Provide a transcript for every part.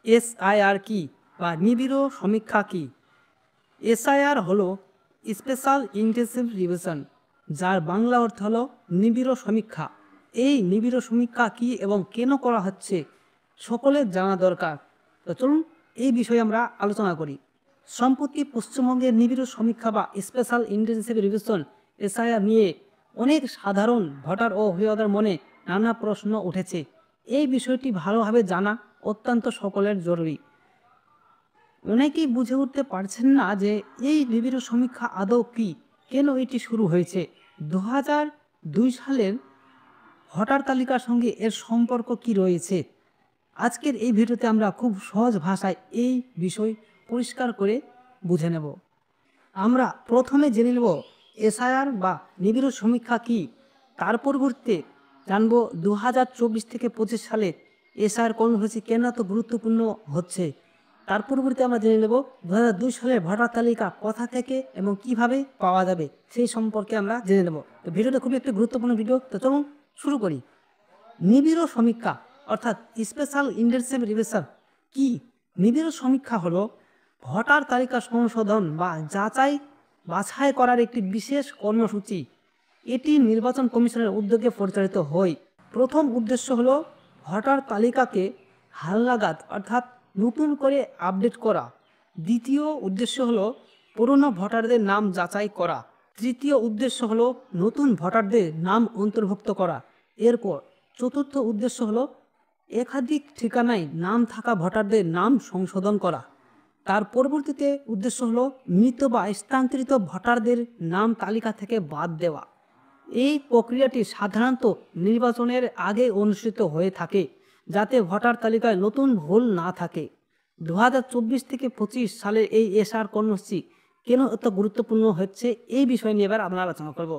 SIR কি বা নিবিড় সমীক্ষা কি? এসআইআর হলো স্পেশাল ইন্টেন্সিভ রিভিশন, যার বাংলা অর্থ হলো নিবিড় সমীক্ষা। এই নিবিড় সমীক্ষা কি এবং কেন করা হচ্ছে সকলের জানা দরকার। তো চলুন এই বিষয়ে আমরা আলোচনা করি। সম্প্রতি পশ্চিমবঙ্গের নিবিড় সমীক্ষা বা স্পেশাল ইন্টেন্সিভ রিভিশন এসআইআর নিয়ে অনেক সাধারণ ভোটার ও অভিভাবকদের মনে নানা প্রশ্ন উঠেছে। এই বিষয়টি ভালোভাবে জানা অত্যন্ত সকলের জরুরি। অনেকেই বুঝে উঠতে পারছেন না যে এই নিবিড় সমীক্ষা আদৌ কী, কেন এটি শুরু হয়েছে। 2002 সালের ভোটার তালিকার সঙ্গে এর সম্পর্ক কি রয়েছে। আজকের এই ভিডিওতে আমরা খুব সহজ ভাষায় এই বিষয় পরিষ্কার করে বুঝে নেব। আমরা প্রথমে জেনে নেব এসআইআর বা নিবিড় সমীক্ষা কি। তার পরিবর্তে জানব 2024 থেকে 25 সালে এসআইআর কর্মসূচি কেন এত গুরুত্বপূর্ণ হচ্ছে। তার পরিবর্তে আমরা জেনে নেব 2002 সালের ভোটার তালিকা কোথা থেকে এবং কিভাবে পাওয়া যাবে সেই সম্পর্কে আমরা জেনে নেব। তো ভিডিওটা খুবই একটি গুরুত্বপূর্ণ ভিডিও। তো চলুন শুরু করি। নিবিড় সমীক্ষা অর্থাৎ স্পেশাল ইন্টেন্সিভ রিভিশন কি? নিবিড় সমীক্ষা হলো ভোটার তালিকা সংশোধন বা বাছাই করার একটি বিশেষ কর্মসূচি। এটি নির্বাচন কমিশনের উদ্যোগে পরিচালিত হয়। প্রথম উদ্দেশ্য হলো ভোটার তালিকাকে হালনাগাদ অর্থাৎ নতুন করে আপডেট করা। দ্বিতীয় উদ্দেশ্য হলো পুরনো ভোটারদের নাম যাচাই করা। তৃতীয় উদ্দেশ্য হলো নতুন ভোটারদের নাম অন্তর্ভুক্ত করা। এরপর চতুর্থ উদ্দেশ্য হলো একাধিক ঠিকানায় নাম থাকা ভোটারদের নাম সংশোধন করা। তার পরবর্তীতে উদ্দেশ্য হলো মৃত বা স্থানান্তরিত ভোটারদের নাম তালিকা থেকে বাদ দেওয়া। এই প্রক্রিয়াটি সাধারণত নির্বাচনের আগে অনুষ্ঠিত হয়ে থাকে, যাতে ভোটার তালিকায় নতুন ভুল না থাকে। 2024 থেকে 25 সালের এই এসআর কর্মসূচি কেন এত গুরুত্বপূর্ণ হচ্ছে এই বিষয় নিয়ে এবার আমরা আলোচনা করব।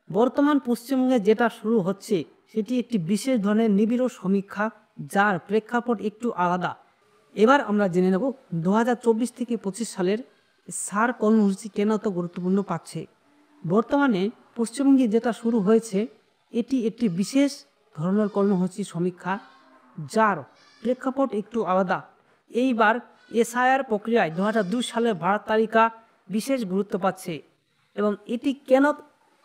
বর্তমান পশ্চিমবঙ্গে যেটা শুরু হচ্ছে সেটি একটি বিশেষ ধরনের নিবিড় সমীক্ষা, যার প্রেক্ষাপট একটু আলাদা। এবার আমরা জেনে নেব 2024 থেকে 25 সালের সার কর্মসূচি কেন এত গুরুত্বপূর্ণ পাচ্ছে। বর্তমানে পশ্চিমবঙ্গে যেটা শুরু হয়েছে এটি একটি বিশেষ ধরনের কর্মসূচি সমীক্ষা, যার প্রেক্ষাপট একটু আলাদা। এইবার এসআইআর প্রক্রিয়ায় 2002 সালের ভোটার তালিকা বিশেষ গুরুত্ব পাচ্ছে। এবং এটি কেন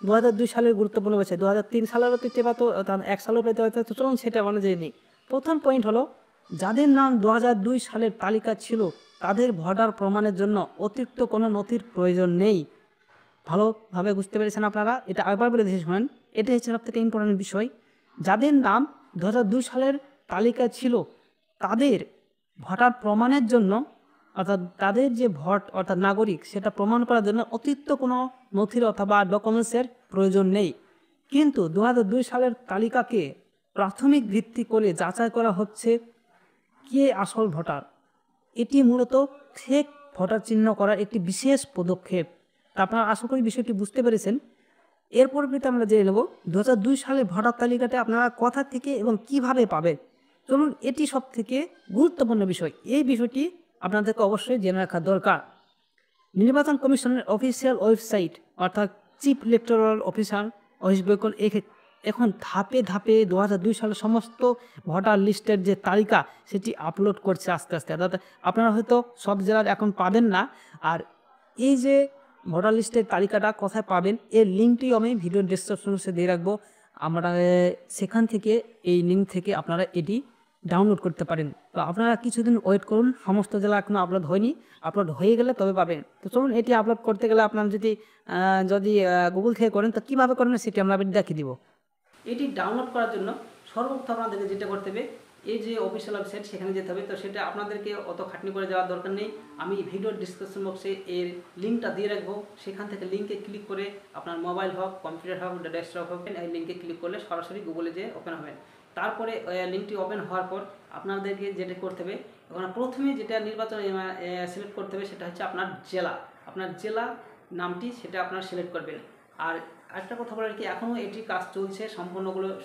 2002 সালের গুরুত্বপূর্ণ হয়েছে, 2003 সালেরও পেতে পারতো, 1 সালেও পেতে হয়তো। চলুন সেটা আমরা জেনে নিই। প্রথম পয়েন্ট হলো যাদের নাম 2002 সালের তালিকা ছিল তাদের ভোটার প্রমাণের জন্য অতিরিক্ত কোনো নথির প্রয়োজন নেই। ভালোভাবে বুঝতে পেরেছেন আপনারা? এটা আবার বলে দিয়েছি শুনেন, এটা হচ্ছে সবথেকে ইম্পর্টেন্ট বিষয়। যাদের নাম 2002 সালের তালিকা ছিল তাদের ভোটার প্রমাণের জন্য অর্থাৎ তাদের যে ভোট অর্থাৎ নাগরিক সেটা প্রমাণ করার জন্য অতিরিক্ত কোনো নথির অথবা ডকুমেন্টসের প্রয়োজন নেই। কিন্তু 2002 সালের তালিকাকে প্রাথমিক ভিত্তি করে যাচাই করা হচ্ছে কে আসল ভোটার। এটি মূলত ফেক ভোটার চিহ্ন করার একটি বিশেষ পদক্ষেপ। আপনারা আশা করি বিষয়টি বুঝতে পেরেছেন। এরপর আমরা জেনে নেব 2002 সালের ভোটার তালিকাটা আপনারা কোথা থেকে এবং কিভাবে পাবেন। চলুন এটি সব থেকে গুরুত্বপূর্ণ বিষয়। এই বিষয়টি আপনাদেরকে অবশ্যই জেনে রাখা দরকার। নির্বাচন কমিশনের অফিসিয়াল ওয়েবসাইট অর্থাৎ chief electoral officer West Bengal এখন ধাপে ধাপে 2002 সালের সমস্ত ভোটার লিস্টের যে তালিকা সেটি আপলোড করছে আস্তে আস্তে। অর্থাৎ আপনারা হয়তো সব জেলার এখন পাবেন না। আর এই যে ভোটার লিস্টের তালিকাটা কোথায় পাবেন এর লিঙ্কটি আমি ভিডিও ডেসক্রিপশনে দিয়ে রাখবো। আমরা সেখান থেকে এই লিঙ্ক থেকে আপনারা এটি ডাউনলোড করতে পারেন। তো আপনারা কিছুদিন ওয়েট করুন, সমস্ত জেলা এখনও আপলোড হয়নি, আপলোড হয়ে গেলে তবে পাবেন। তো চলুন এটি আপলোড করতে গেলে আপনারা যদি গুগল থেকে করেন তো কীভাবে করবেন সেটি আমরা দেখিয়ে দিব। এটি ডাউনলোড করার জন্য সর্বপ্রথম আপনাদেরকে যেটা করতে হবে এই যে অফিসিয়াল ওয়েবসাইট সেখানে যেতে হবে। তো সেটা আপনাদেরকে অত খাটনি করে যাওয়ার দরকার নেই, আমি ভিডিওর ডিসক্রিপশন বক্সে এর লিঙ্কটা দিয়ে রাখবো। সেখান থেকে লিঙ্কে ক্লিক করে আপনার মোবাইল হোক, কম্পিউটার হোক, ডেস্কটপ হোক, এই লিঙ্কে ক্লিক করলে সরাসরি গুগলে যেয়ে ওপেন হবে। তারপরে লিঙ্কটি ওপেন হওয়ার পর আপনাদেরকে যেটা করতে হবে, ওখানে প্রথমে যেটা নির্বাচন সিলেক্ট করতে হবে সেটা হচ্ছে আপনার জেলা নামটি সেটা আপনারা সিলেক্ট করবেন। আর একটা কথা বলার কি, এখনও এটি কাজ চলছে,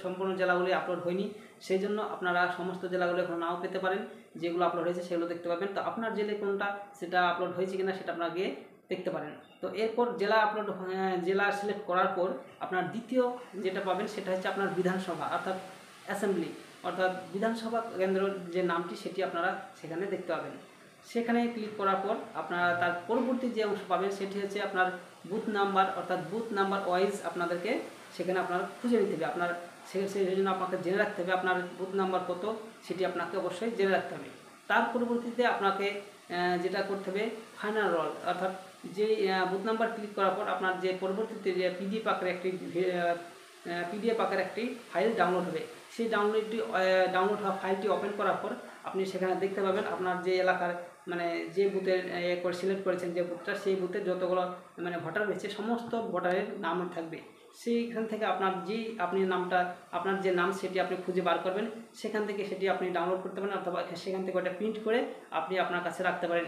সম্পূর্ণ জেলাগুলি আপলোড হয়নি। সেই জন্য আপনারা সমস্ত জেলাগুলো এখন নাও পেতে পারেন, যেগুলো আপলোড হয়েছে সেগুলো দেখতে পাবেন। তো আপনার জেলে কোনটা সেটা আপলোড হয়েছে কিনা সেটা আপনারা গিয়ে দেখতে পারেন। তো এরপর জেলা সিলেক্ট করার পর আপনার দ্বিতীয় যেটা পাবেন সেটা হচ্ছে আপনার বিধানসভা অর্থাৎ অ্যাসেম্বলি। অর্থাৎ বিধানসভা কেন্দ্রের যে নামটি সেটি আপনারা সেখানে দেখতে পাবেন। সেখানে ক্লিক করার পর আপনারা তার পরবর্তী যে অংশ পাবেন সেটি হচ্ছে আপনার বুথ নাম্বার, অর্থাৎ বুথ নাম্বার ওয়াইজ আপনাদেরকে সেখানে আপনার খুঁজে নিতে হবে। আপনার সেই জন্য আপনাকে জেনে রাখতে হবে আপনার বুথ নাম্বার কত, সেটি আপনাকে অবশ্যই জেনে রাখতে হবে। তার পরবর্তীতে আপনাকে যেটা করতে হবে ফাইনাল রোল, অর্থাৎ যে বুথ নাম্বার ক্লিক করার পর আপনার যে পরবর্তীতে যে পিডিএফ আকারে একটি ফাইল ডাউনলোড হবে। সেই ডাউনলোড হওয়া ফাইলটি ওপেন করার পর আপনি সেখানে দেখতে পাবেন আপনার যে এলাকার মানে যে বুথের সিলেক্ট করেছেন যে বুথটা, সেই বুথের যতগুলো মানে ভোটার রয়েছে সমস্ত ভোটারের নাম থাকবে। সেইখান থেকে আপনি নামটা, আপনার যে নাম সেটি আপনি খুঁজে বার করবেন, সেখান থেকে সেটি আপনি ডাউনলোড করতে পারেন অথবা সেখান থেকে ওটা প্রিন্ট করে আপনি আপনার কাছে রাখতে পারেন।